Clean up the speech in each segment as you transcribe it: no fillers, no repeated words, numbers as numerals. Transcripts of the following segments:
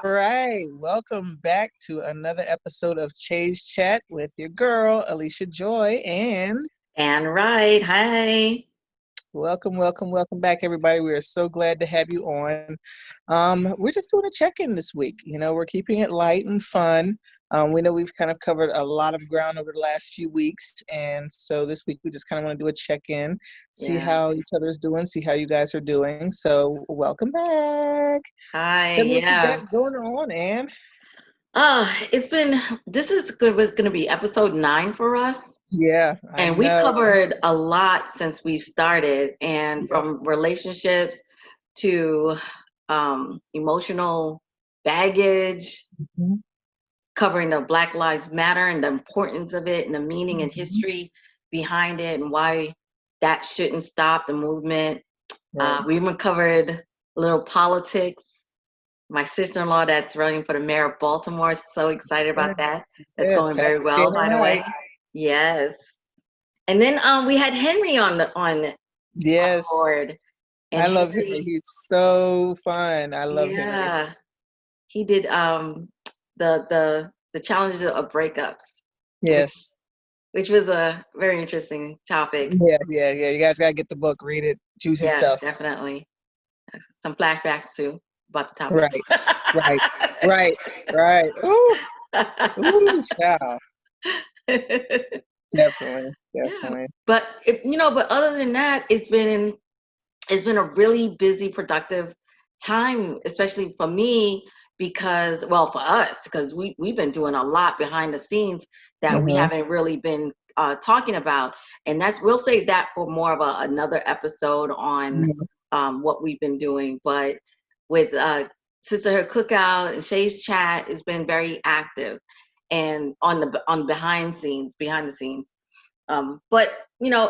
right. Welcome back to another episode of Chaise Chat with your girl, Alicia Joy, and And right, hi. welcome back, everybody. We are so glad to have you on. We're just doing a check-in this week. We're keeping it light and fun. We know we've kind of covered a lot of ground over the last few weeks, and so this week we just kind of want to do a check-in, see Yeah. how each other's doing, see how you guys are doing. So welcome back. Hi, Tell me what you got yeah. going on, Ann. It's been this is good was gonna be episode 9 for us. Yeah, I And we know. covered a lot since we've started, and Yep. from relationships to emotional baggage, Mhm. covering the Black Lives Matter and the importance of it and the meaning and Mhm. history behind it and why that shouldn't stop the movement. Right. We even covered a little politics. My sister-in-law that's running for the mayor of Baltimore is so excited about that. Yes, That's yes, going Pastor very well, Shannon by the Wright. way. Yes. And then we had Henry on board, Yes, and I love Henry. Henry, He's so fun. I love Henry. yeah, he did the challenges of breakups, which Yes. which was a very interesting topic. Yeah. You guys gotta get the book, read it. Juicy Yes, stuff. definitely. Some flashbacks too about the topics. Right, right, right, right. Ooh, ooh, child. Definitely, Yeah, definitely. but but other than that, it's been a really busy, productive time, especially for me because, well, for us because we've been doing a lot behind the scenes that we Mm-hmm. haven't really been talking about, and that's we'll save that for more of another episode on Hmm. what we've been doing. But with Sisterhood Cookout and Chaise Chat, it's been very active and on behind the scenes. But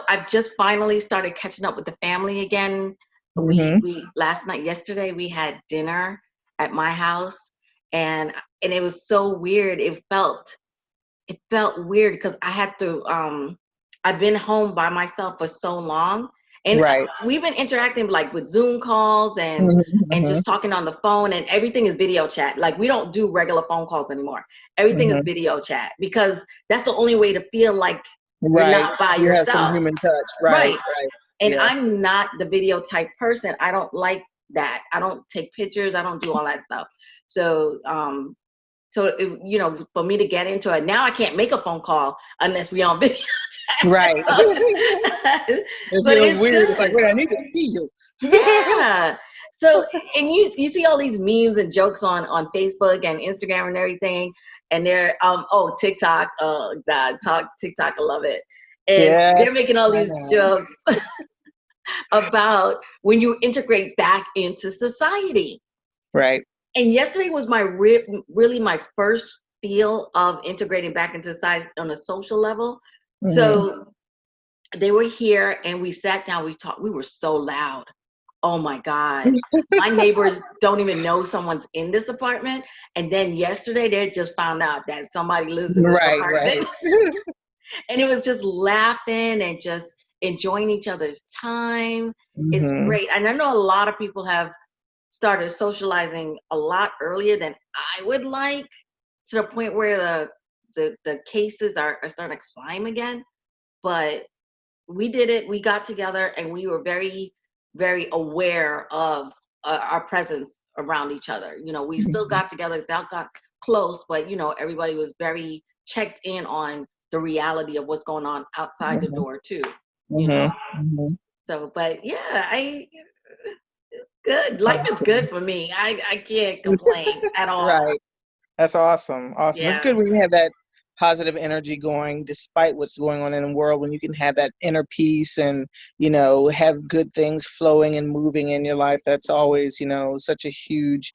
I've just finally started catching up with the family again. Hmm. We last night, yesterday, we had dinner at my house, and it was so weird. It felt weird because I had to. I've been home by myself for so long, and Right. we've been interacting like with Zoom calls and Hmm. just talking on the phone, and everything is video chat. Like we don't do regular phone calls anymore. Everything is Hmm. video chat because that's the only way to feel like you're Right. not by You have some yourself. human touch. Right, Right. right. And Yeah. I'm not the video type person. I don't like that. I don't take pictures. I don't do all that stuff. So, for me to get into it now, I can't make a phone call unless we on video chat. Right. So, It but feels it's weird. It's like, good. wait, I need to see you. Yeah. So, and you see all these memes and jokes on Facebook and Instagram and everything, and they're TikTok, God, TikTok, I love it, and they're making Yes, all I these know. jokes about when you integrate back into society. Right. And yesterday was really my first feel of integrating back into society on a social level. Hmm. So they were here and we sat down, we talked, we were so loud. Oh my God. My neighbors don't even know someone's in this apartment. And then yesterday they just found out that somebody lives in this Right, apartment. right. And it was just laughing and just enjoying each other's time. It's Hmm. great. And I know a lot of people have started socializing a lot earlier than I would like, to the point where the cases are starting to climb again. But we did it. We got together and we were very, very aware of our presence around each other. We still Hmm. got together, still got close, but everybody was very checked in on the reality of what's going on outside the Hmm. door too. You Hmm. know. Hmm. So, but yeah, I good. Life is Awesome. good for me. I can't complain at all. Right. That's awesome. Awesome. It's Yeah. good when you have that positive energy going despite what's going on in the world, when you can have that inner peace and, have good things flowing and moving in your life. That's always, such a huge,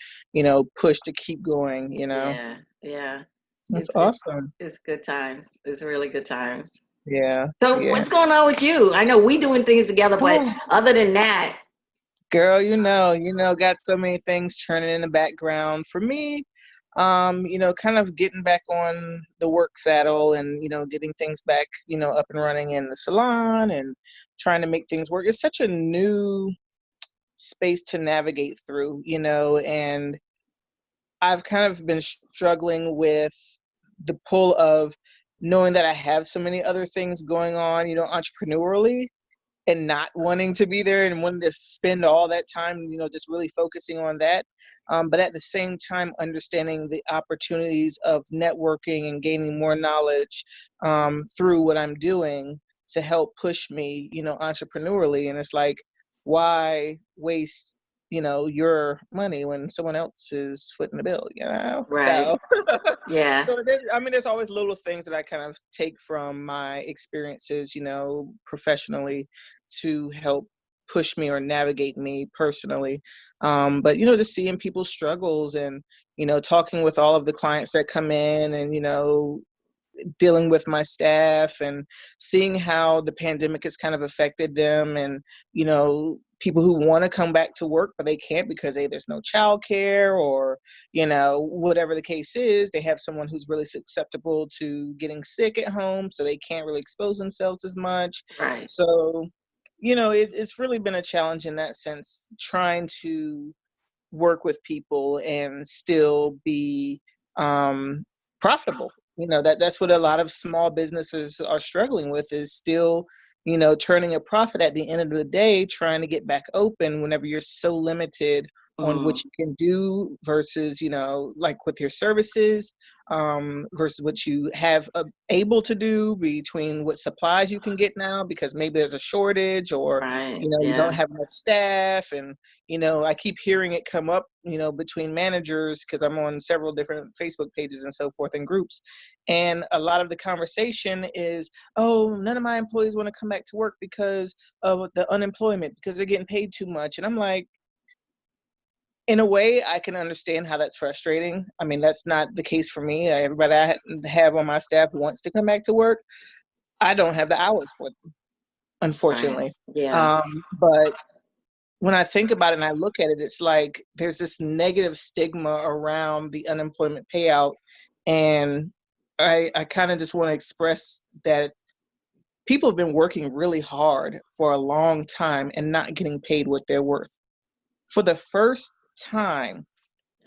push to keep going. Yeah. Yeah. That's It's it's awesome. it's good times. It's really good times. Yeah. So Yeah. what's going on with you? I know we doing things together, but other than that, Girl, got so many things churning in the background. For me, kind of getting back on the work saddle and, getting things back, up and running in the salon and trying to make things work. It's such a new space to navigate through, and I've kind of been struggling with the pull of knowing that I have so many other things going on, entrepreneurially, and not wanting to be there and wanting to spend all that time, just really focusing on that. But at the same time, understanding the opportunities of networking and gaining more knowledge through what I'm doing to help push me, entrepreneurially. And it's like, why waste, your money when someone else is footing the bill? Right. So, Yeah. so there's always little things that I kind of take from my experiences, professionally to help push me or navigate me personally. But just seeing people's struggles and talking with all of the clients that come in and dealing with my staff and seeing how the pandemic has kind of affected them, and people who want to come back to work but they can't because there's no childcare, or whatever the case is, they have someone who's really susceptible to getting sick at home, so they can't really expose themselves as much. Right. So it's really been a challenge in that sense, trying to work with people and still be profitable. That's what a lot of small businesses are struggling with, is still turning a profit at the end of the day, trying to get back open whenever you're so limited on what Mm. you can do versus like with your services, versus what you have able to do, between what supplies you can get now because maybe there's a shortage, or Right. you don't Yeah. have enough staff. And I keep hearing it come up, between managers, because I'm on several different Facebook pages and so forth and groups. And a lot of the conversation is, oh, none of my employees want to come back to work because of the unemployment, because they're getting paid too much. And I'm like, in a way, I can understand how that's frustrating. I mean, that's not the case for me. Everybody I have on my staff wants to come back to work. I don't have the hours for them, Right. unfortunately. Yeah. But when I think about it and I look at it, it's like there's this negative stigma around the unemployment payout. And I kind of just want to express that people have been working really hard for a long time and not getting paid what they're worth. For the first time,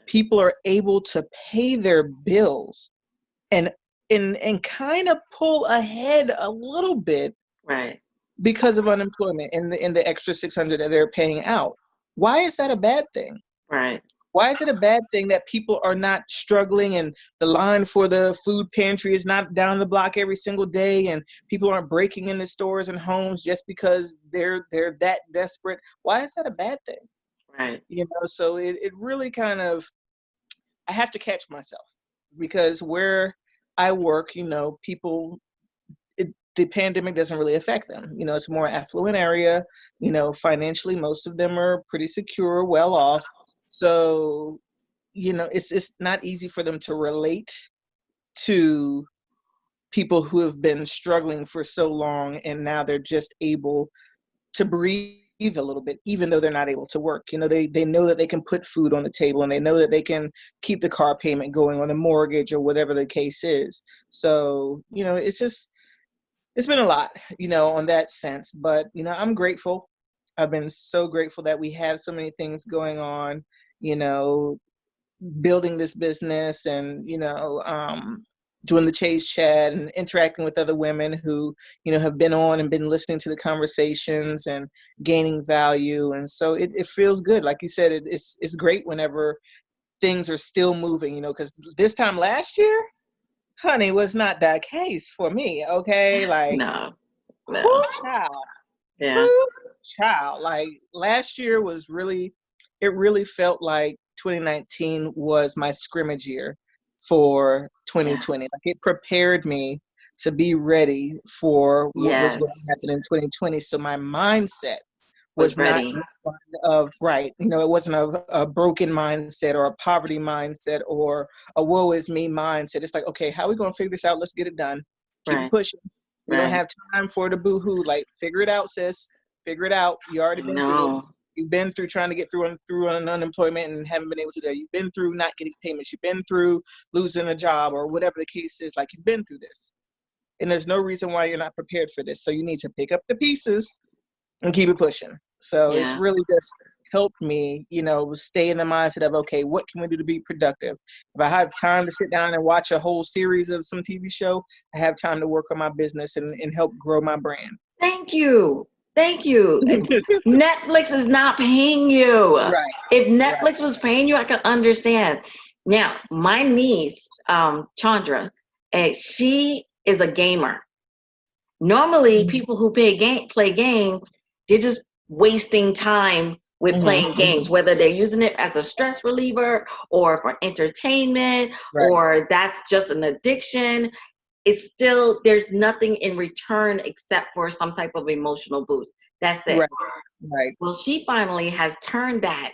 people are able to pay their bills and and kind of pull ahead a little bit Right. because of unemployment and the extra 600 that they're paying out. Why is that a bad thing? Right. Why is it a bad thing that people are not struggling and the line for the food pantry is not down the block every single day, and people aren't breaking into stores and homes just because they're that desperate? Why is that a bad thing? Right. So it really kind of, I have to catch myself, because where I work, people, the pandemic doesn't really affect them. It's a more affluent area. Financially, most of them are pretty secure, well off. So, it's not easy for them to relate to people who have been struggling for so long, and now they're just able to breathe a little bit, even though they're not able to work. They know that they can put food on the table, and they know that they can keep the car payment going, or the mortgage, or whatever the case is. So, it's been a lot, on that sense. But, I'm grateful. I've been so grateful that we have so many things going on, you know, building this business, and, doing the Chaise Chat and interacting with other women who, have been on and been listening to the conversations and gaining value. And so it feels good. Like you said, it's great whenever things are still moving, because this time last year, honey, was not the case for me. Okay. Like, No. whoo, No. child, Yeah. whoo, child. Like, last year was really, it really felt like 2019 was my scrimmage year for Yeah. 2020. Like, it prepared me to be ready for what was going to Yes. happen in 2020. So my mindset Was was not ready. one of, right, it wasn't of a broken mindset or a poverty mindset or a woe is me mindset. It's like, okay, how are we going to figure this out? Let's get it done. Keep it Right. pushing. We don't Right. have time for the boo-hoo. Like, figure it out, sis. Figure it out. You already I been through this. know. You've been through trying to get through an unemployment and haven't been able to do that. You've been through not getting payments. You've been through losing a job or whatever the case is. Like, you've been through this. And there's no reason why you're not prepared for this. So you need to pick up the pieces and keep it pushing. So it's Yeah. really just helped me, stay in the mindset of, okay, what can we do to be productive? If I have time to sit down and watch a whole series of some TV show, I have time to work on my business and help grow my brand. Thank you. Thank you. Netflix is not paying you. Right. If Right. Netflix was paying you, I could understand. Now, my niece, Chandra, she is a gamer. Normally, people who play games, they're just wasting time with playing games, whether they're using it as a stress reliever or for entertainment, Right. or that's just an addiction. It's still, there's nothing in return except for some type of emotional boost. That's it. Right. Right. Well, she finally has turned that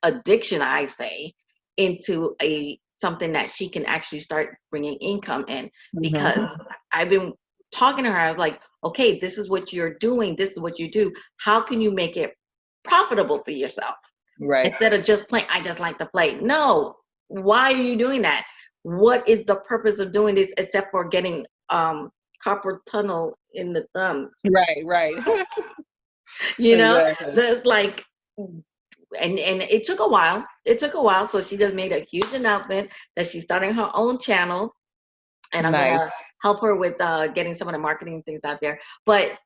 addiction, I say, into something that she can actually start bringing income in. Because I've been talking to her, I was like, okay, this is what you're doing, this is what you do. How can you make it profitable for yourself? Right. Instead of just playing, I just like to play. No, why are you doing that? What is the purpose of doing this except for getting carpal tunnel in the thumbs? Right. Right. So it's like, and it took a while. So she just made a huge announcement that she's starting her own channel, and I'm Nice. gonna help her with getting some of the marketing things out there. But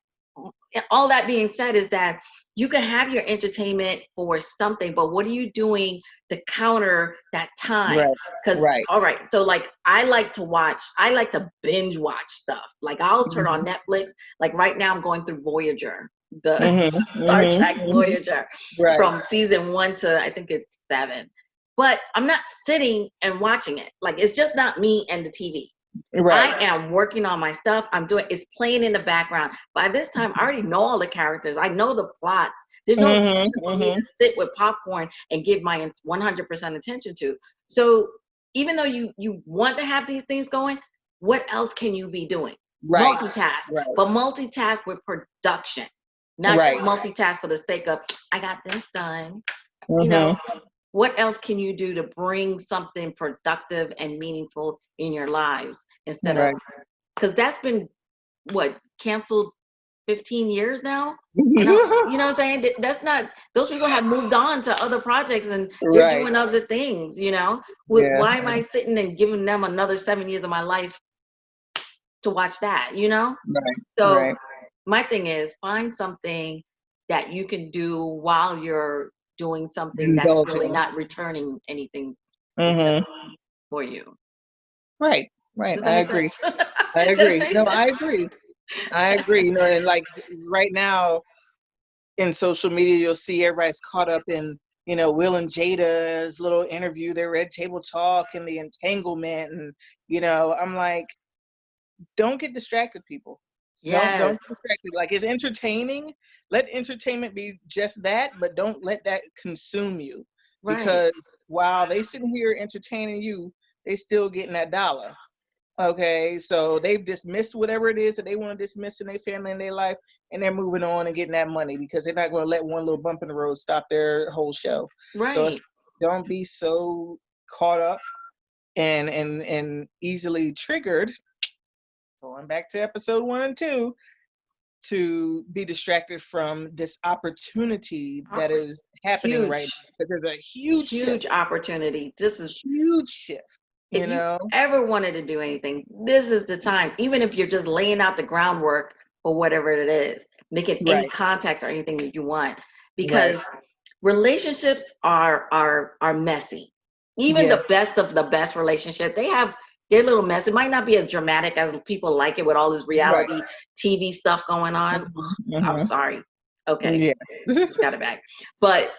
all that being said is that you can have your entertainment for something, but what are you doing to counter that time? Right. Because all right, so like I like to binge watch stuff. Like I'll turn on Netflix. Like right now I'm going through Voyager, the Star Trek Voyager, from season 1 to I think it's 7. But I'm not sitting and watching it. Like it's just not me and the TV. Right. I am working on my stuff. It's playing in the background. By this time, I already know all the characters. I know the plots. There's no reason for me to sit with popcorn and give my 100% attention to. So even though you want to have these things going, what else can you be doing? Right. Multitask, Right. but multitask with production, not just multitask for the sake of, I got this done. What else can you do to bring something productive and meaningful in your lives instead of, because that's been canceled 15 years now. And you know what I'm saying? That's not, those people have moved on to other projects and they're doing other things, why am I sitting and giving them another 7 years of my life to watch that, So my thing is, find something that you can do while you're doing something that's really not returning anything for you. Right. I agree. I agree. No, I agree. And like right now in social media, you'll see everybody's caught up in, Will and Jada's little interview, their Red Table Talk and the entanglement. And, I'm like, don't get distracted, people. Yes. Don't get distracted. Like, it's entertaining. Let entertainment be just that, but don't let that consume you. Because while they sitting here entertaining you, they still getting that dollar. Okay, so they've dismissed whatever it is that they want to dismiss in their family and their life, and they're moving on and getting that money because they're not going to let one little bump in the road stop their whole show. So don't be so caught up and easily triggered. Going back to episode 1 and 2, to be distracted from this opportunity that is happening right now. There's a huge opportunity. This is huge shift. If you ever wanted to do anything, this is the time. Even if you're just laying out the groundwork for whatever it is, making any contacts or anything that you want, because relationships are messy. Even the best of the best relationship, they have their little mess. It might not be as dramatic as people like it with all this reality TV stuff going on. I'm sorry. Okay, got it back, but.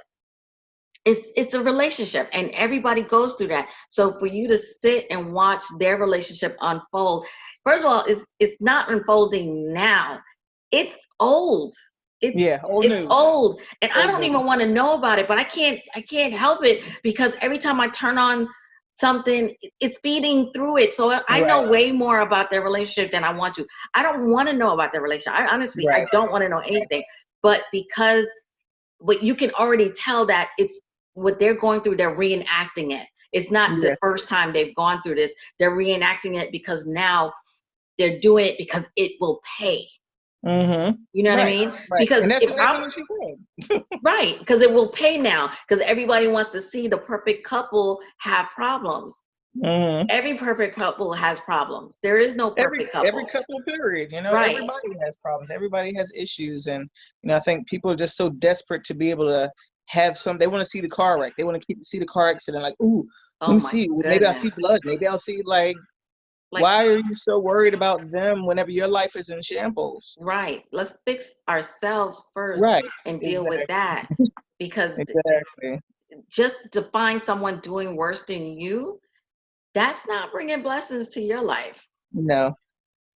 It's a relationship and everybody goes through that. So for you to sit and watch their relationship unfold, first of all, it's not unfolding now. It's old. It's old. And I don't even want to know about it, but I can't help it because every time I turn on something, it's feeding through it. So I know way more about their relationship than I want to. I don't want to know about their relationship. I honestly, I don't want to know anything. But you can already tell that it's what they're going through, they're reenacting it. It's not the first time they've gone through this. They're reenacting it because now they're doing it because it will pay. You know what I Right, mean? right. Because And that's if exactly I'm what she said. right, because it will pay now, because everybody wants to see the perfect couple have problems. hmm Every perfect couple has problems. There is no perfect every couple. couple period, Right. everybody has problems, everybody has issues, and I think people are just so desperate to be able to have some. They want to see the car wreck, they want to see the car accident, like, ooh, let Oh me my see, maybe I'll goodness. see blood, maybe I'll see, like, Like, why are you so worried about them whenever your life is in shambles? right. Let's fix ourselves first Right, and deal with exactly, that. Because exactly. just to find someone doing worse than you, that's not bringing blessings to your life, No,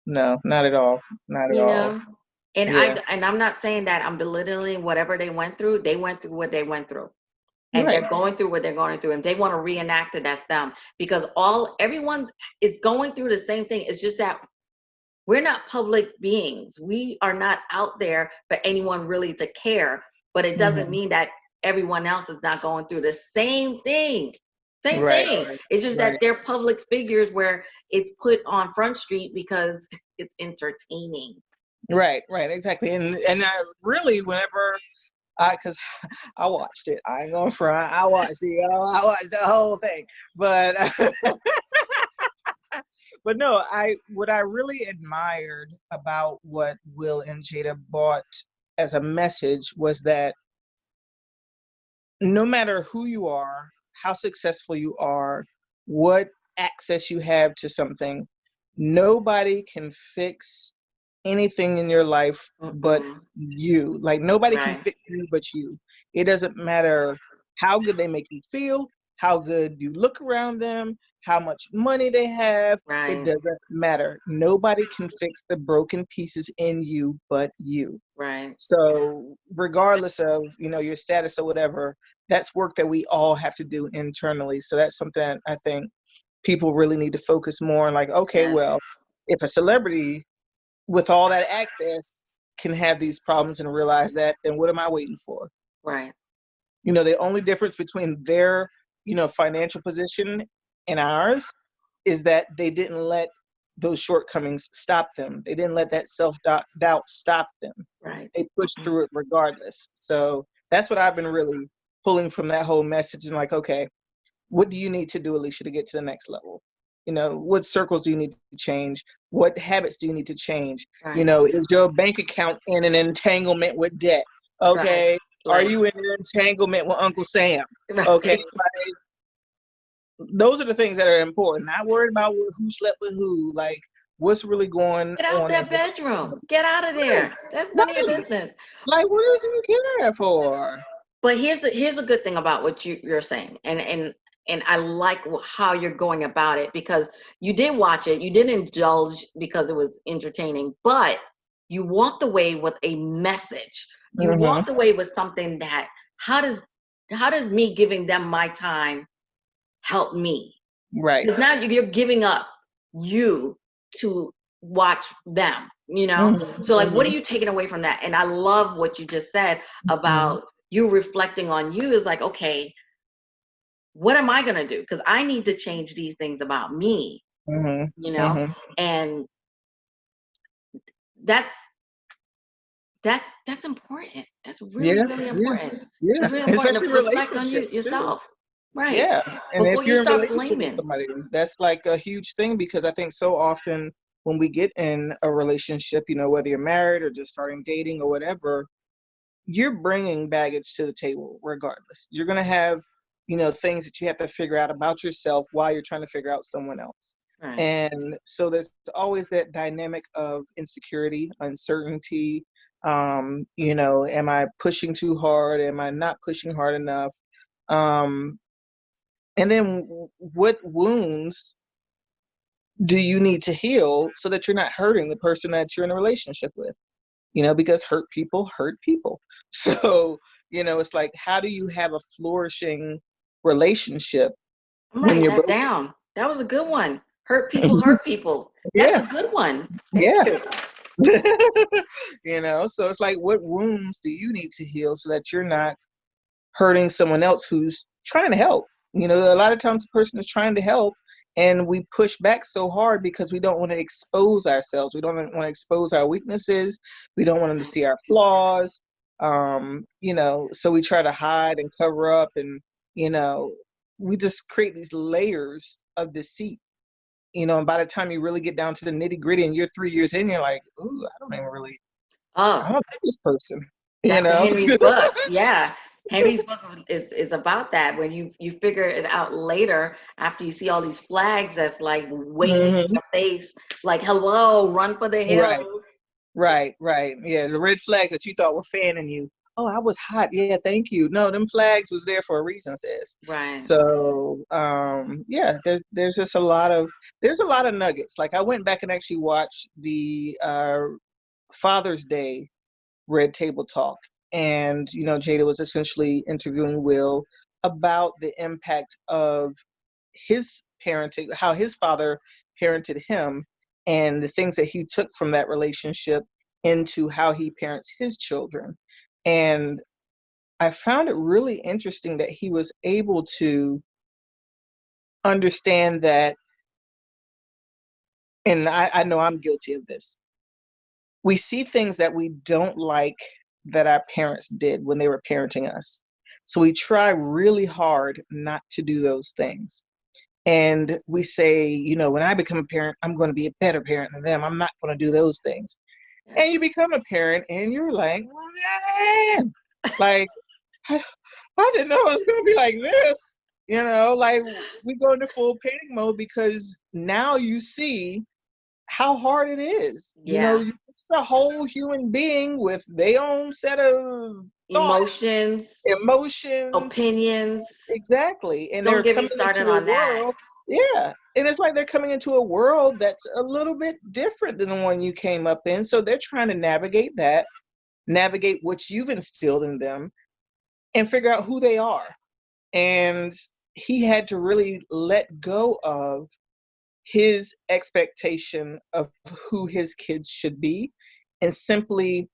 no, not at all, not at you all. know? And Yeah, I'm not saying that I'm belittling whatever they went through. They went through what they went through. And right. they're going through what they're going through. And they want to reenact it, that's them. Because everyone is going through the same thing. It's just that we're not public beings. We are not out there for anyone really to care. But it doesn't hmm mean that everyone else is not going through the same thing. Same right, thing. right, It's just that right. they're public figures where it's put on Front Street because it's entertaining. Right, right, exactly. And I really, whenever because I watched it, I ain't gonna front. I watched it, I watched the whole thing. But but no, what I really admired about what Will and Jada brought as a message was that no matter who you are, how successful you are, what access you have to something, nobody can fix anything in your life but Mm-mm. you. Like, nobody can Right, fix you but you. It doesn't matter how good they make you feel, how good you look around them, how much money they have. It right, doesn't matter. Nobody can fix the broken pieces in you but you. right. So regardless of, your status or whatever, that's work that we all have to do internally. So that's something I think people really need to focus more on. Like, okay, Yes, well, if a celebrity with all that access can have these problems and realize that, then what am I waiting for? right, The only difference between their, financial position and ours is that they didn't let those shortcomings stop them. They didn't let that self-doubt stop them. right. They pushed through it regardless. So that's what I've been really pulling from that whole message, and like, okay, what do you need to do, Alicia, to get to the next level? What circles do you need to change? What habits do you need to change? Right, Is your bank account in an entanglement with debt? right. Okay. Are Like, you in an entanglement with Uncle Sam? Okay. right. Like, those are the things that are important. Not worried about who slept with who. Like, what's really going Get out on in that bedroom. Get out of right, there. That's none of your right. business. Like, what is you care for? But here's a good thing about what you're saying, and I like how you're going about it, because you did watch it, you didn't indulge because it was entertaining, but you walked away with a message. You Mm-hmm. walked away with something that how does me giving them my time help me? Right. Because now you're giving up you to watch them, you know? So, like, what are Mm-hmm. you taking away from that? And I love what you just said Mm-hmm. about you reflecting on you is like, okay, what am I going to do? Because I need to change these things about me, Mm-hmm. you know? Mm-hmm. And that's that's important. That's really, Yeah. really Yeah. important. Yeah. It's really important Especially to reflect on you relationships too. yourself. Right. Yeah. And if Before you you're in start relationship with blaming. somebody, that's like a huge thing, because I think so often when we get in a relationship, whether you're married or just starting dating or whatever, you're bringing baggage to the table regardless. You're going to have, things that you have to figure out about yourself while you're trying to figure out someone else. Right. And so there's always that dynamic of insecurity, uncertainty. Am I pushing too hard? Am I not pushing hard enough? Um, and then what wounds do you need to heal so that you're not hurting the person that you're in a relationship with? Because hurt people hurt people. So, it's like, how do you have a flourishing relationship I'm when writing you're that both? down. That was a good one. Hurt people hurt people. That's Yeah, a good one. Thank yeah. you. So it's like, what wounds do you need to heal so that you're not hurting someone else who's trying to help? A lot of times the person is trying to help And we push back so hard because we don't want to expose ourselves. We don't want to expose our weaknesses. We don't want them to see our flaws. So we try to hide and cover up, and, we just create these layers of deceit. And by the time you really get down to the nitty gritty and you're 3 years in, you're like, ooh, I Oh, don't know this person, you that's the know? Henry's book. Yeah. Henry's book is about that, when you figure it out later after you see all these flags that's like waving in Mhm. your face, like, hello, run for the Right. hills. Right. Yeah, the red flags that you thought were fanning you. Oh, I was hot. Yeah, thank you. No, them flags was there for a reason, sis. Right. So, yeah, there's just there's a lot of nuggets. Like, I went back and actually watched the Father's Day Red Table Talk, and Jada was essentially interviewing Will about the impact of his parenting, how his father parented him, and the things that he took from that relationship into how he parents his children. And I found it really interesting that he was able to understand that, and I know I'm guilty of this. We see things that we don't like that our parents did when they were parenting us. So we try really hard not to do those things. And we say, when I become a parent, I'm going to be a better parent than them. I'm not going to do those things. Yeah. And you become a parent and you're like, man, like, I, I didn't know it was going to be like this. Like, we go into full panic mode because now you see how hard it is. Yeah. It's a whole human being with their own set of thoughts, Emotions, emotions. opinions. Exactly. And Don't they're get me coming started into a on that. world. Yeah. And it's like they're coming into a world that's a little bit different than the one you came up in. So they're trying to navigate what you've instilled in them and figure out who they are. And he had to really let go of his expectation of who his kids should be and simply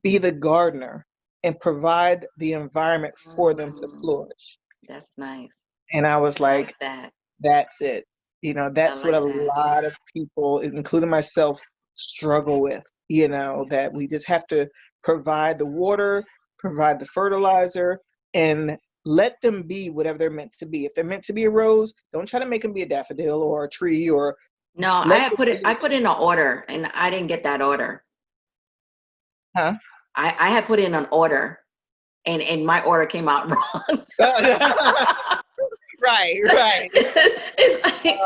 be the gardener and provide the environment for them to Mm, flourish. that's nice. And I was I like like, that. that's it. I That's what a like that. lot of people, including myself, struggle with, that we just have to provide the water, provide the fertilizer, and let them be whatever they're meant to be. If they're meant to be a rose, don't try to make them be a daffodil or a tree, or No, let them I be. put in an order and I didn't get that order. Huh? I had put in an order and my order came out wrong. Right. it's like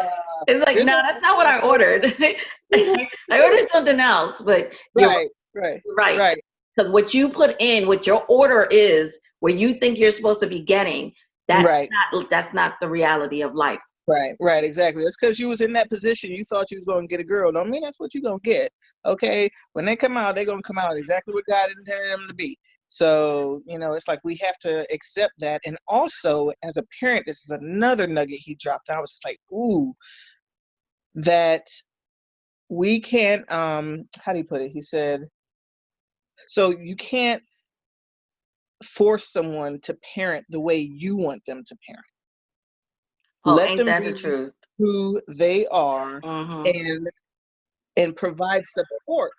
it's like, There's no, that's not what I ordered. I ordered something else, but you're right, right, right. right. Because what you put in, what your order is, what you think you're supposed to be getting, Right. that's not the reality of life. Right, exactly. It's because you was in that position. You thought you was gonna get a girl. Don't mean that's what you're gonna get. Okay, when they come out, they're gonna come out exactly what God intended them to be. So it's like we have to accept that. And also, as a parent, this is another nugget he dropped. I was just like, ooh, that we can't. How do you put it? He said, so you can't force someone to parent the way you want them to parent. Oh, Let ain't them that the be truth? who they are, Mm-hmm. and provide support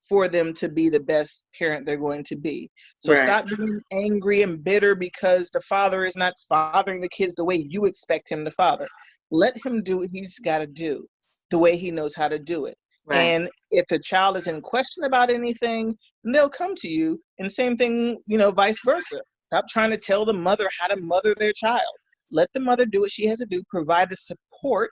for them to be the best parent they're going to be. So Right. stop being angry and bitter because the father is not fathering the kids the way you expect him to father. Let him do what he's got to do the way he knows how to do it. Right. And if the child is in question about anything, they'll come to you. And same thing, vice versa. Stop trying to tell the mother how to mother their child. Let the mother do what she has to do, provide the support,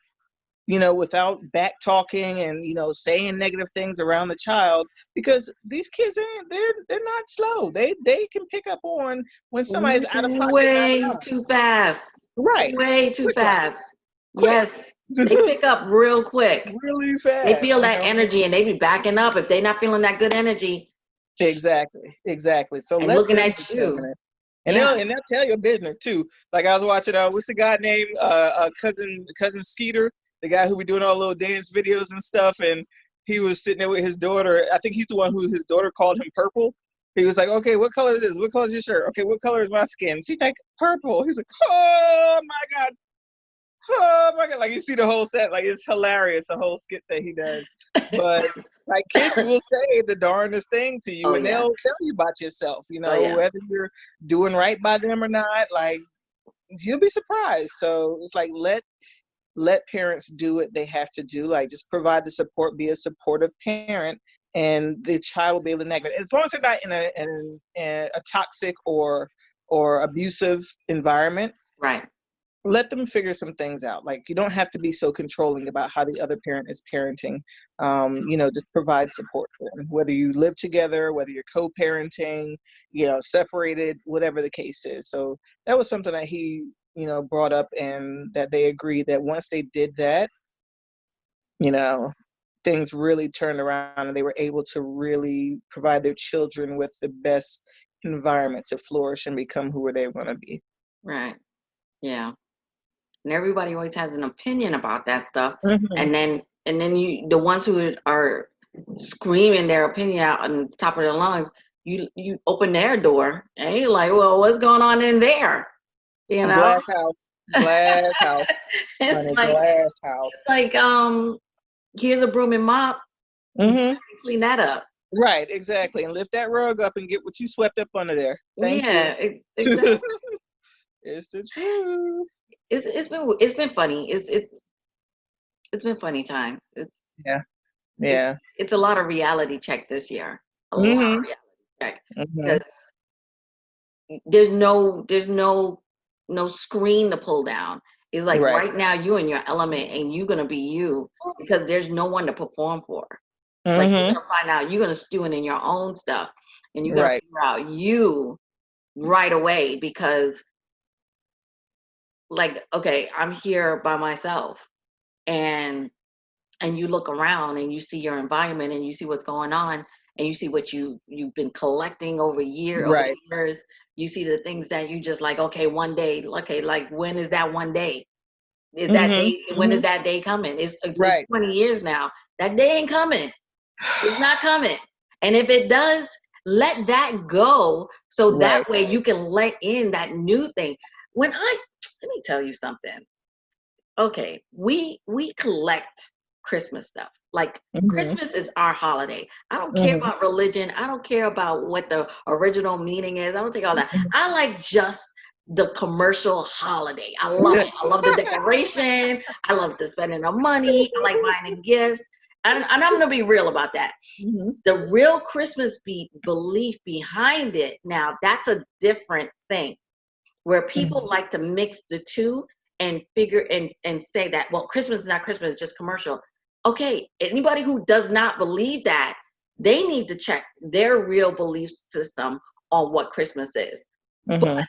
without back talking and, saying negative things around the child, because these kids they're not slow. They can pick up on when somebody's out of pocket and out of Way line. too fast. Right. Way too Quick like fast. quick. Yes. They pick up real quick. Really They fast, feel that energy and they be backing up if they're not feeling that good energy Exactly. So and let looking them at you. determine it. And Yeah. they'll tell your business too. Like, I was watching what's the guy named cousin Skeeter, the guy who be doing all the little dance videos and stuff, and he was sitting there with his daughter. I think he's the one who his daughter called him purple. He was like, okay, what color is this? What color is your shirt? Okay, what color is my skin? She's like, purple. He's like, oh my God. Oh my God, like you see the whole set, like it's hilarious, the whole skit that he does. But like kids will say the darndest thing to you Oh and yeah. they'll tell you about yourself, Oh yeah. whether you're doing right by them or not, like you'll be surprised. So it's like let parents do what they have to do, like just provide the support, be a supportive parent, and the child will be able to navigate. As long as they're not in a toxic or abusive environment, Right. let them figure some things out. Like you don't have to be so controlling about how the other parent is parenting. Just provide support for them, whether you live together, whether you're co-parenting, separated, whatever the case is. So that was something that he, brought up, and that they agreed that once they did that, you know, things really turned around and they were able to really provide their children with the best environment to flourish and become who they want to be. Right. Yeah. And everybody always has an opinion about that stuff. Hmm. And then the ones who are screaming their opinion out on the top of their lungs, you open their door and you're like, well, what's going on in there? You know? Glass house, glass house, It's honey, like glass house. here's a broom and mop, Hmm. clean that up. Right, exactly. And lift that rug up and get what you swept up under there. Thank you. Yeah, exactly. It's the truth. It's been funny. It's been funny times. Yeah, It's yeah. it's a lot of reality check this year. A lot of Hmm. reality check Hmm. because there's no screen to pull down. It's like Right. right now you in your element and you're gonna be you because there's no one to perform for. Like you're Hmm. gonna find out you're gonna stew in your own stuff and you're gonna Right. figure out you right away because like okay, I'm here by myself and you look around and you see your environment and you see what's going on and you see what you've been collecting over Right. years. You see the things that you just like okay one day okay like when is that one day, is that Hmm. day, when is Hmm. that day coming? It's Right. 20 years now, that day ain't coming. It's not coming. And if it does, let that go so that Right. way you can let in that new thing. Let me tell you something. Okay, we collect Christmas stuff. Like Hmm. Christmas is our holiday. I don't care Hmm. about religion. I don't care about what the original meaning is. I don't take all that. I like just the commercial holiday. I love it. I love the decoration. I love the spending of money. I like buying the gifts. And I'm gonna be real about that. Hmm. The real Christmas belief behind it, now that's a different thing where people like to mix the two and figure and say that well Christmas is not Christmas, it's just commercial. Okay, anybody who does not believe that, they need to check their real belief system on what Christmas is. But Hmm.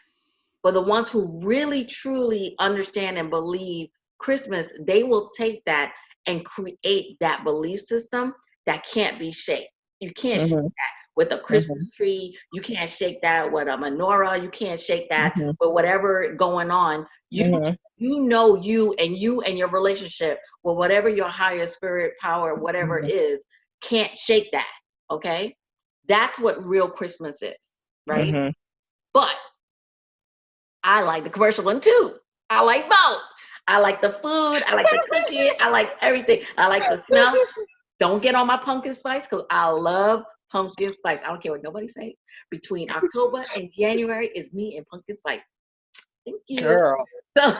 for the ones who really truly understand and believe Christmas, they will take that and create that belief system that can't be shaked. You can't shake Hmm. that with a Hmm. Christmas tree. You can't shake that with a menorah. You can't shake that Hmm. with whatever going on. Hmm. You and your relationship with whatever your higher spirit power, whatever it is, can't shake that. Okay? That's what real Christmas is, right? Hmm. But I like the commercial one too. I like both. I like the food. I like the cooking. I like everything. I like the smell. Don't get on my pumpkin spice because I love pumpkin spice. I don't care what nobody say. Between October and January is me and pumpkin spice. Thank you. Girl, So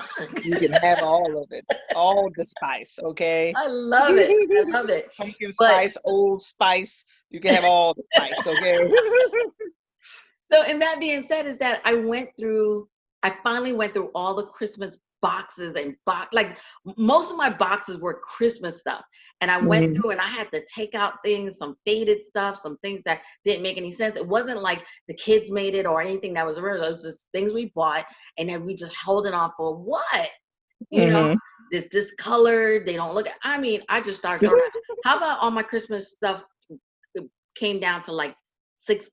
you can have all of it, all the spice, okay? I love it. I love it. Pumpkin But spice, old spice. You can have all the spice, okay? so, and that being said, is that I finally went through all the Christmas boxes and like most of my boxes were Christmas stuff. And I went Mhm. through and I had to take out things, some faded stuff, some things that didn't make any sense. It wasn't like the kids made it or anything that was original. It was just things we bought and then we just holding on for what? You know, Mhm. this discolored, they don't look I mean, I just started throwing out. How about all my Christmas stuff came down to like six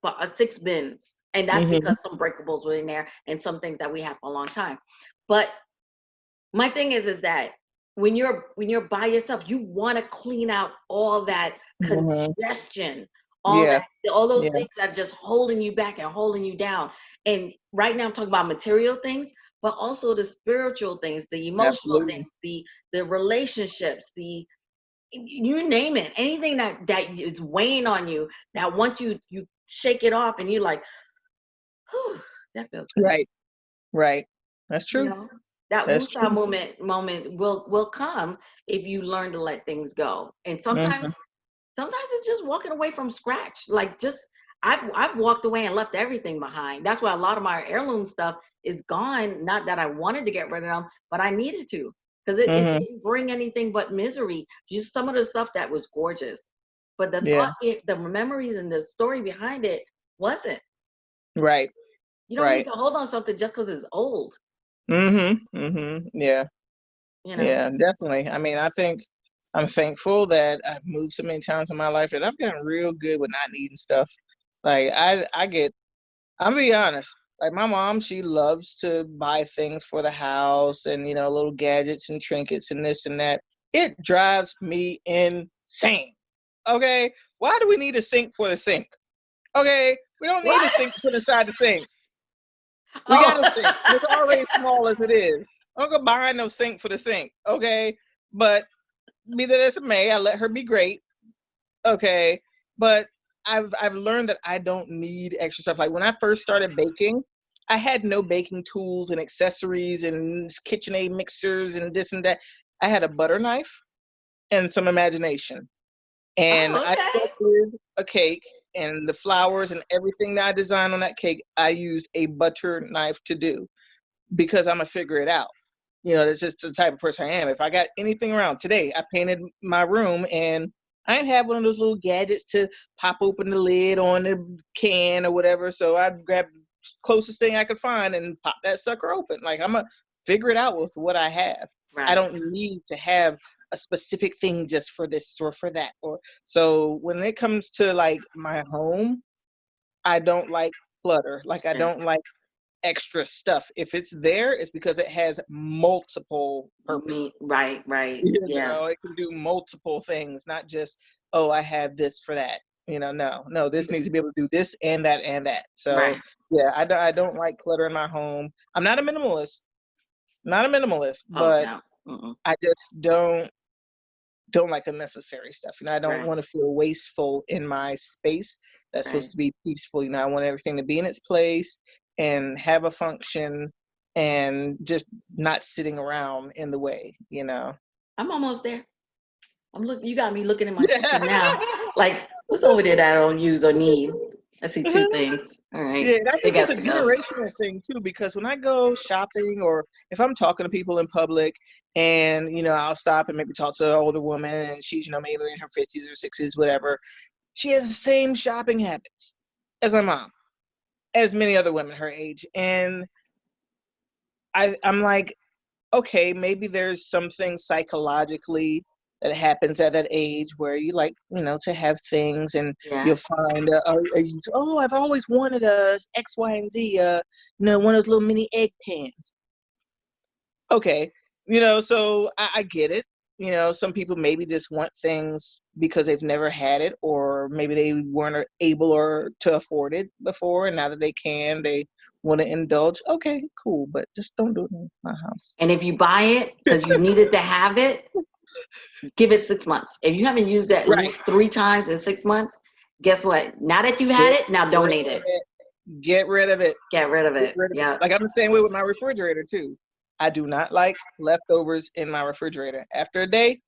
bins, and that's Mhm. because some breakables were in there and some things that we have for a long time. But my thing is that when you're by yourself, you want to clean out all that Mhm. congestion, Yeah. all those Yeah. things that are just holding you back and holding you down. And right now, I'm talking about material things, but also the spiritual things, the emotional Absolutely. things, the relationships, the you name it, anything that is weighing on you, that once you shake it off and you're like, whew, that feels good. Right. Right. That's You true. know, that That's woosah true. moment will come if you learn to let things go. And Hmm. sometimes it's just walking away from scratch. Like just I've walked away and left everything behind. That's why a lot of my heirloom stuff is gone. Not that I wanted to get rid of them, but I needed to, because it Hmm. didn't bring anything but misery. Just some of the stuff that was gorgeous, but the Yeah. the memories and the story behind it wasn't. Right. You don't need Right. to hold on something just because it's old. Hmm. Hmm. Yeah. You know. Yeah, definitely. I mean, I think I'm thankful that I've moved so many times in my life that I've gotten real good with not needing stuff. Like I'm gonna be honest. Like my mom, she loves to buy things for the house and little gadgets and trinkets and this and that. It drives me insane. Okay, why do we need a sink for the sink? Okay, we don't need a What? sink to put inside the sink. We got Oh. a sink, and it's already small as it is. I'm gonna buy no sink for the sink. Okay, but be that as it may, I let her be great. Okay, but I've learned that I don't need extra stuff. Like when I first started baking, I had no baking tools and accessories and KitchenAid mixers and this and that. I had a butter knife and some imagination, and Oh, I okay. stuck with a cake and the flowers and everything that I designed on that cake. I used a butter knife to do because I'm gonna figure it out. That's just the type of person I am. If I got anything around today, I painted my room and I didn't have one of those little gadgets to pop open the lid on the can or whatever. So I grabbed the closest thing I could find and pop that sucker open. Like I'm gonna figure it out with what I have. I Right. don't need to have a specific thing just for this or for that. Or so when it comes to like my home, I don't like clutter. Like I Yeah. don't like extra stuff. If it's there, it's because it has multiple purposes. Me. Right. Right. Yeah. It can do multiple things, not just, oh, I have this for that. No, this needs to be able to do this and that and that. So Right. yeah, I don't like clutter in my home. I'm not a minimalist, Oh but no. Mm-mm. I just don't like unnecessary stuff. I don't Right. want to feel wasteful in my space that's supposed Right. to be peaceful. I want everything to be in its place and have a function and just not sitting around in the way. I'm almost there. I'm looking. You got me looking in my kitchen now. Like, what's over there that I don't use or need? I see two things. All right. Yeah, and I They think it's got a to go. generational thing too, because when I go shopping or if I'm talking to people in public and, I'll stop and maybe talk to an older woman and she's, maybe in her 50s or 60s, whatever, she has the same shopping habits as my mom, as many other women her age. And I'm like, okay, maybe there's something psychologically that happens at that age where you like, to have things and Yeah. you'll find, oh, I've always wanted a X, Y, and Z, one of those little mini egg pans. Okay. So I get it. Some people maybe just want things because they've never had it, or maybe they weren't able or to afford it before, and now that they can, they want to indulge. Okay, cool, but just don't do it in my house. And if you buy it because you needed to have it, give it 6 months. If you haven't used it at Right. least 3 times in 6 months, guess what? Now that you had Get it, now rid donate of it. it. Get rid of it. Get rid of Get it. rid of it. Yep. Like I'm the same way with my refrigerator too. I do not like leftovers in my refrigerator. After a day,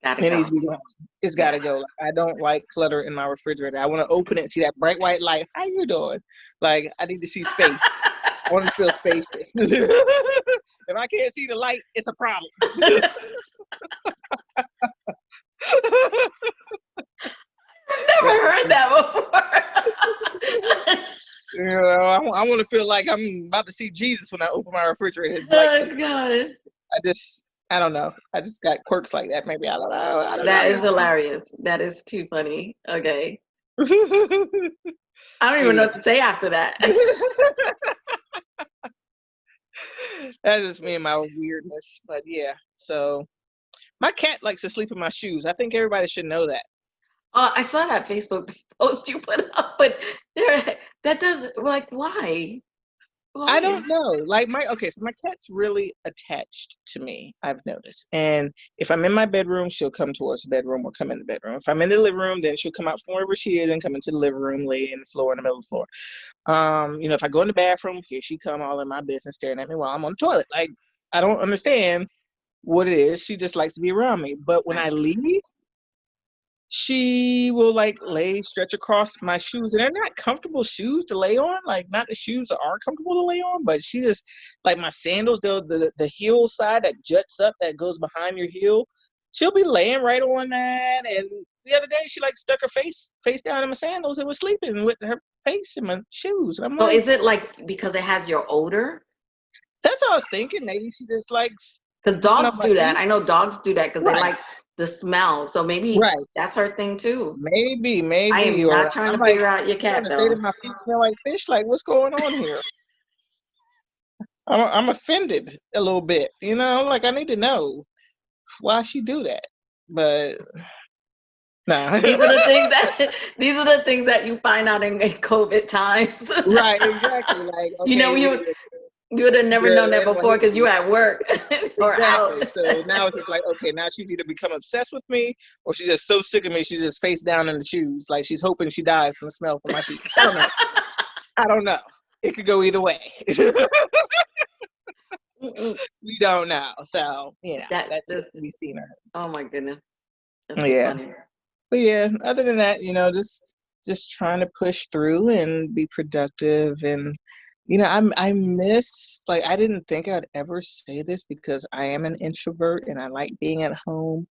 Gotta it needs go. to be gone. It's got Yeah. to go. Like, I don't like clutter in my refrigerator. I want to open it and see that bright white light. How you doing? Like I need to see space. I want to feel spacious. If I can't see the light, it's a problem. Never That's heard that before. I want to feel like I'm about to see Jesus when I open my refrigerator. Like Oh God. I don't know. I just got quirks like that. Maybe I don't know. I don't That is know. hilarious. That is too funny. Okay. Yeah. I don't even know Yeah. what to say after that. That's just me and my weirdness. But yeah. So my cat likes to sleep in my shoes. I think everybody should know that. I saw that Facebook post you put up, but there, that does like why? Well, I yeah. don't know. Like so my cat's really attached to me, I've noticed. And if I'm in my bedroom, she'll come towards the bedroom or come in the bedroom. If I'm in the living room, then she'll come out from wherever she is and come into the living room, lay in the floor in the middle of the floor. If I go in the bathroom, here she come all in my business staring at me while I'm on the toilet. Like, I don't understand what it is. She just likes to be around me. But when Right. I leave, she will like stretch across my shoes, and they're not comfortable shoes to lay on. Like, not the shoes that are comfortable to lay on, but she just like my sandals, the heel side that juts up that goes behind your heel. She'll be laying right on that. And the other day, she like stuck her face down in my sandals and was sleeping with her face in my shoes. And I'm So like, is it like because it has your odor? that's what I was thinking. Maybe she just likes Because the smell of dogs my do that. feet. I know dogs do that because they Right, like the smell. So maybe right. that's her thing too. I Maybe, am or not trying I'm to like figure out your trying cat to say though. that my feet smell like fish. Like, what's going on here? I'm offended a little bit, like I need to know why she do that. But nah. These are the things that these are the things that you find out in COVID times. Right, exactly. Like, You okay, know, either you would have never known the that animal before hates because you you. at work or out. Exactly. So now it's just like, okay, now she's either become obsessed with me or she's just so sick of me she's just face down in the shoes. Like, she's hoping she dies from the smell from my feet. I don't know. I don't know. It could go either way. Mm-mm. We don't know. So, That that's this. yet to be seen. Oh my goodness, that's too Yeah. funny. But yeah, other than that, just trying to push through and be productive. And I miss, like, I didn't think I'd ever say this because I am an introvert and I like being at home,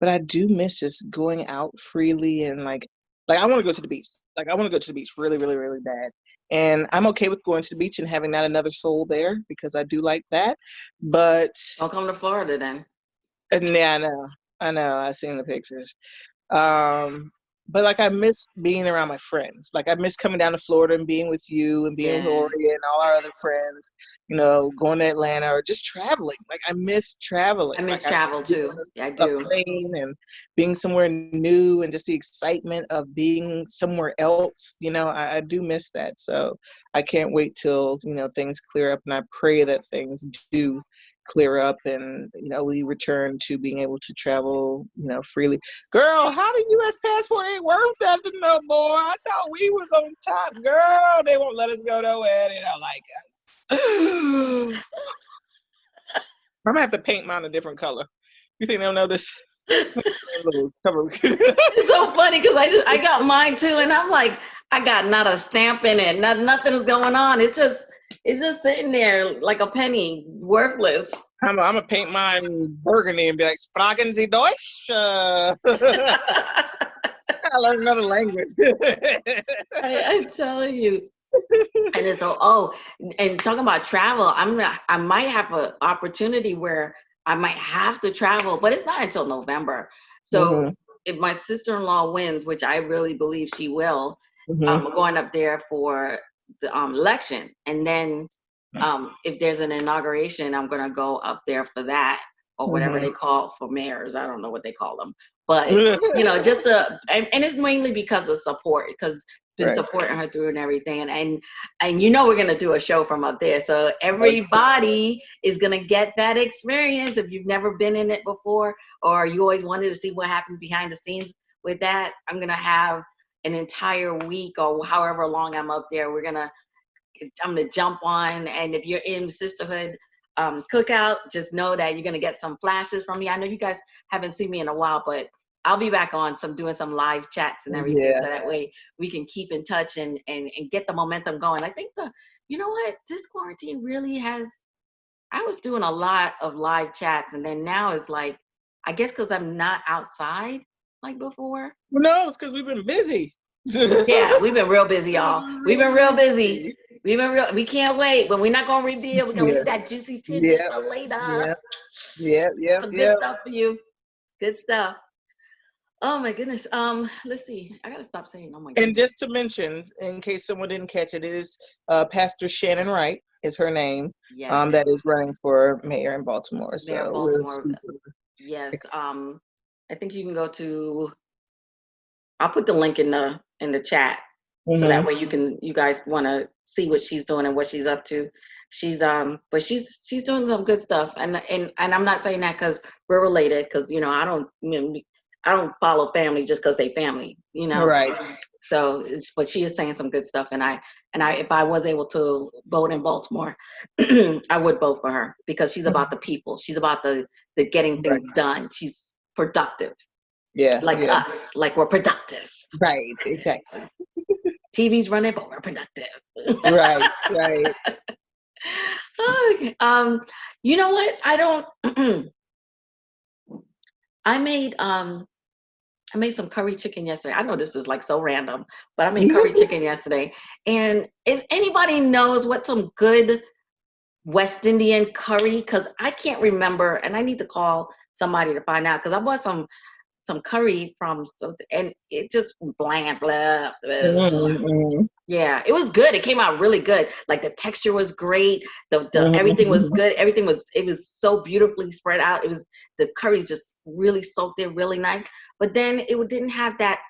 but I do miss just going out freely. And like I want to go to the beach. Like, I want to go to the beach really, really, really bad. And I'm okay with going to the beach and having not another soul there because I do like that. But Don't come to Florida then. yeah, I know, I've seen the pictures. Um, but like, I miss being around my friends. Like, I miss coming down to Florida and being with you and being with Yeah, Lori and all our other friends, going to Atlanta or just traveling. Like, I miss I traveling. miss Like, I miss travel getting too. Yeah, I on a do. plane and being somewhere new and just the excitement of being somewhere else. I do miss that. So I can't wait till, things clear up, and I pray that things do clear up and, we return to being able to travel, freely. Girl, how the U.S. passport ain't worth nothing no more? I thought we was on top. Girl, they won't let us go nowhere. They don't like us. I'm gonna have to paint mine a different color. You think they'll notice? Little cover. It's so funny because I got mine too, and I'm like, I got not a stamp in it, nothing's going on. It's just sitting there like a penny, worthless. I'm gonna paint mine burgundy and be like, Sprachen Sie Deutsch? I learned another language. I tell you. And it's and talking about travel, I might have an opportunity where I might have to travel, but it's not until November. So Hmm. if my sister-in-law wins, which I really believe she will, Hmm. we're going up there for the election, and then if there's an inauguration, I'm gonna go up there for that or whatever Hmm. they call for mayors. I don't know what they call them, but just and it's mainly because of support because been Right. supporting her through and everything, and we're gonna do a show from up there, so Okay. everybody is gonna get that experience if you've never been in it before or you always wanted to see what happens behind the scenes with that. I'm gonna have an entire week or however long I'm up there. I'm gonna jump on, and if you're in sisterhood cookout, just know that you're gonna get some flashes from me. I know you guys haven't seen me in a while, but I'll be back on doing some live chats and everything, Yeah. so that way we can keep in touch and get the momentum going. I think you know what, this quarantine really has. I was doing a lot of live chats, and then now it's like, I guess because I'm not outside like before. Who knows? Because we've been busy. Yeah, we've been real busy, We've y'all. been We've been really real busy. busy. We can't wait, but we're not gonna reveal. We're gonna Yeah. leave that juicy tidbit Yeah. for later. Yeah. Yeah. Got Yeah. some good Yeah. stuff for you. Good stuff. Oh my goodness. Let's see. I gotta stop saying oh my And goodness. just to mention, in case someone didn't catch it, it is Pastor Shannon Wright is her name. Yes. That is running for mayor in Baltimore. Mayor of So we're Baltimore. super Yes. excited. I think you can go to I'll put the link in the chat. so that Mm-hmm. way you guys want to see what she's doing and what she's up to. But she's doing some good stuff, and I'm not saying that because we're related, because I don't follow family just because they family, Right. So but she is saying some good stuff, and I if I was able to vote in Baltimore, I would vote for her because she's about the people. She's about the getting Right. things done. She's productive, Yeah. like Yeah. us, like we're productive. Right. Exactly. TV's running, but we're productive. Right. Right. Okay. You know what? I don't. I made I made some curry chicken yesterday. I know this is like so random, but I made curry chicken yesterday. And if anybody knows what some good West Indian curry, because I can't remember, and I need to call somebody to find out, because I bought some curry from something, and it just bland, blah, blah. Mm-hmm. Yeah, it was good. It came out really good. Like the texture was great. The everything was Mm-hmm. good. It was so beautifully spread out. It was the curries just really soaked in really nice. But then it didn't have that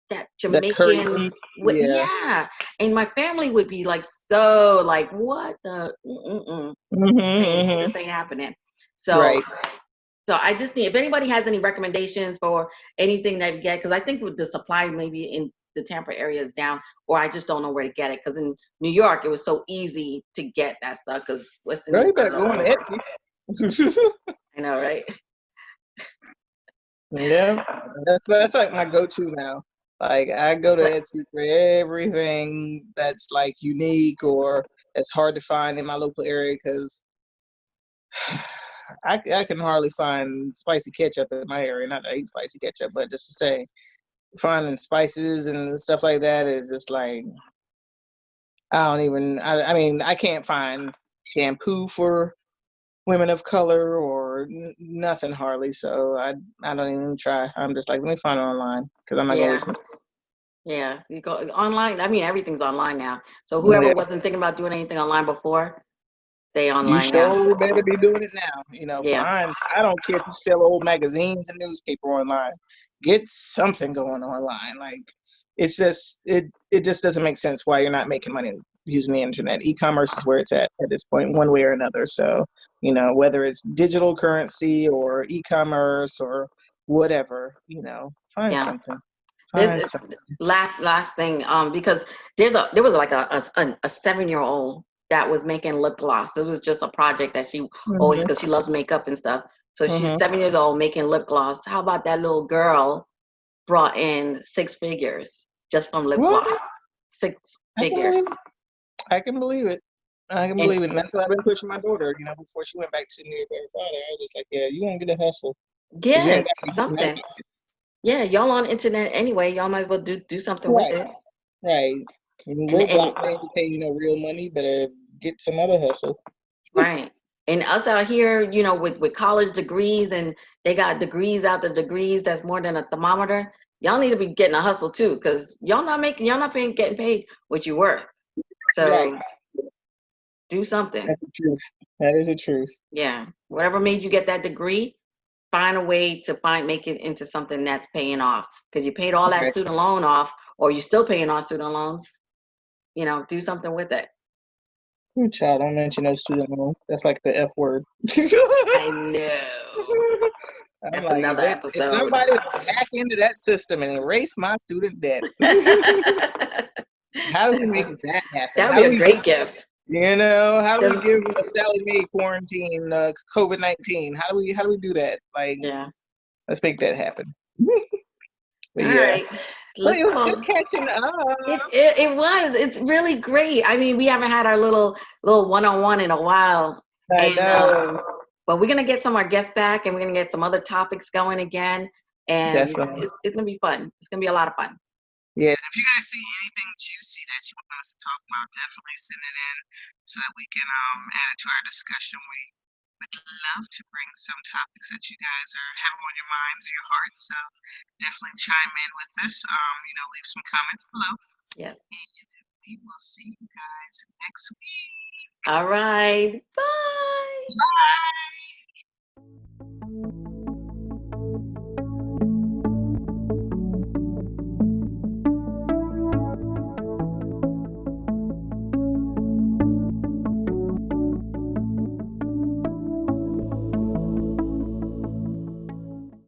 The curry Jamaican beef. Yeah. yeah. And my family would be like so like what the Mm-hmm. this Mm-hmm. ain't happening. So Right. so I just need, if anybody has any recommendations for anything that you get, because I think with the supply maybe in the Tampa area is down, or I just don't know where to get it. Because in New York, it was so easy to get that stuff because West Girl, Indians you got better it all go on over. Etsy. I know, right? Yeah, that's like my go-to now. Like I go to But Etsy for everything that's like unique or that's hard to find in my local area because I can hardly find spicy ketchup in my area. Not that I eat spicy ketchup, but just to say finding spices and stuff like that is just like I don't even. I mean I can't find shampoo for women of color or nothing hardly. So I don't even try. I'm just like let me find it online because I'm not gonna yeah, waste my yeah, you go online. I mean, everything's online now. So time. whoever Yeah. wasn't thinking about doing anything online before, they You online now. sure better be doing it now. Yeah, Fine. I don't care if you sell old magazines and newspaper online. Get something going online. Like it just doesn't make sense why you're not making money using the internet. E-commerce is where it's at this point, one way or another. So, whether it's digital currency or e-commerce or whatever, find yeah. something. Find This something. last thing, because there was like a 7-year-old that was making lip gloss. It was just a project that she always, Hmm. because she loves makeup and stuff. So she's Hmm. 7 years old making lip gloss. How about that little girl brought in 6 figures just from lip What? gloss? Six I can figures. believe I can believe it. I can And believe it. And that's what I've been pushing my daughter, before she went back to New York with her father. I was just like, yeah, you want to get a hustle because you ain't yes, got to get something. that. Yeah, y'all on internet anyway. Y'all might as well do something with Right, it. right. And And Roblox ain't pay real money, better get some other hustle. right. And us out here, with college degrees, and they got degrees out the degrees that's more than a thermometer. Y'all need to be getting a hustle too, because y'all not getting paid what you worth. Right. So do something. That's the truth. That is the truth. Yeah. Whatever made you get that degree, find a way to make it into something that's paying off. Because you paid all that Right. student loan off, or you're still paying off student loans, do something with it. Ooh, child, don't mention no student loan. That's like the F word. I know. I'm That's like, another if episode. somebody would hack into that system and erase my student debt, That how do we make that happen? would How be do a we great gift. How do we 'Cause- give a Sally Mae quarantine COVID-19? How do we do that? Like, yeah. let's make that happen. But All yeah, right. well, Let's it was good call. catching up. It was. It's really great. I mean, we haven't had our little one-on-one in a while, I and know, but we're gonna get some of our guests back, and we're gonna get some other topics going again, and definitely. it's gonna be fun. It's gonna be a lot of fun. Yeah, if you guys see anything juicy that you want us to talk about, definitely send it in so that we can add it to our discussion. We would love to bring some topics that you guys are having on your minds or your hearts. So definitely chime in with us. Leave some comments below. Yes. And we will see you guys next week. All right. Bye. Bye.